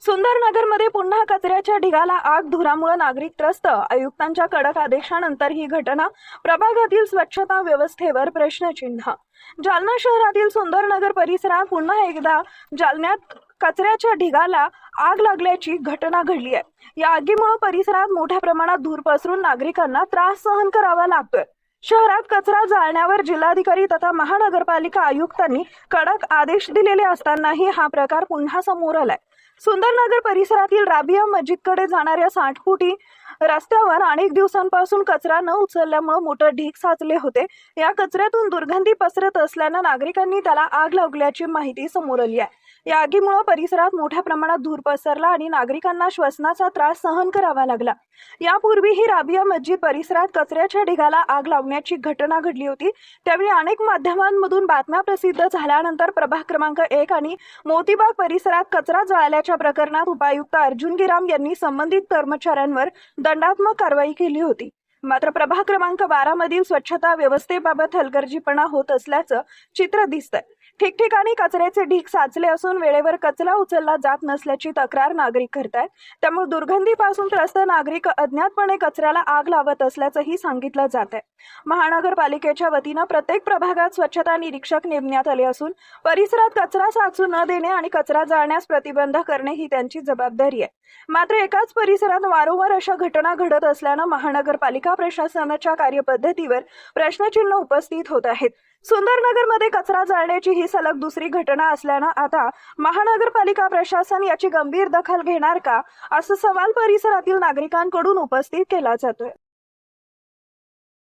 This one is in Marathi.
सुंदरनगरमध्ये पुन्हा कचऱ्याच्या ढिगाला आग, धुरामुळे नागरिक त्रस्त। आयुक्तांच्या कडक आदेशानंतर ही घटना। प्रभागातील स्वच्छता व्यवस्थेवर प्रश्नचिन्ह। जालना शहरातील सुंदरनगर परिसरात पुन्हा एकदा जालन्यात कचऱ्याच्या ढिगाला आग लागल्याची घटना घडली आहे। या आगीमुळे परिसरात मोठ्या प्रमाणात धूर पसरून नागरिकांना त्रास सहन करावा लागतोय। शहरात कचरा जाळण्यावर जिल्हाधिकारी तथा महानगरपालिका आयुक्तांनी कडक आदेश दिलेले असतानाही हा प्रकार पुन्हा समोर आलाय। सुंदरनगर परिसरातील राबिया मस्जिदकडे जाणाऱ्या 60 फुटी रस्त्यावर अनेक दिवसांपासून कचरा न उचलल्यामुळे मोठे ढीग साचले होते। या कचऱ्यातून दुर्गंधी पसरत असल्याने नागरिकांनी त्याला आग लावल्याची माहिती समोर आली आहे। या आगीमुळे परिसरात मोठ्या प्रमाणात धूर पसरला आणि नागरिकांना श्वसनाचा त्रास सहन करावा लागला। यापूर्वीही राबिया मस्जिद परिसरात कचऱ्याच्या ढिगाला आग लावण्याची घटना घडली होती। त्यावेळी अनेक माध्यमांमधून बातम्या प्रसिद्ध झाल्यानंतर प्रभाग क्रमांक 1 आणि मोतीबाग परिसरात कचरा जाळल्याच्या प्रकरणात उपायुक्त अर्जुन गिराम यांनी संबंधित कर्मचाऱ्यांवर दंडात्मक कारवाई केली होती। मात्र प्रभाग क्रमांक 12 मधील स्वच्छता व्यवस्थेबाबत हलगर्जीपणा होत असल्याचं चित्र दिसतंय। ठिकठिकाणी कचऱ्याचे ढीग साचले असून वेळेवर कचरा उचलला जात नसल्याची तक्रार नागरिक करतायत। त्यामुळे दुर्गंधीपासून त्रस्त नागरिक अज्ञातपणे कचऱ्याला आग लावत असल्याचंही सांगितलं जात आहे। महानगरपालिकेच्या वतीनं प्रत्येक प्रभागात स्वच्छता निरीक्षक नेमण्यात आले असून परिसरात कचरा साचू न देणे आणि कचरा जाळण्यास प्रतिबंध करणे ही त्यांची जबाबदारी आहे। मात्र एकाच परिसरात वारंवार अशा घटना घडत असल्यानं महानगरपालिका प्रशासनाच्या कार्यपद्धतीवर प्रश्नचिन्ह उपस्थित होत आहेत। सुंदरनगरमध्ये कचरा जाळण्याची ही सलग दुसरी घटना असल्यानं आता महानगरपालिका प्रशासन याची गंभीर दखल घेणार का, असा सवाल परिसरातील नागरिकांकडून उपस्थित केला जातोय।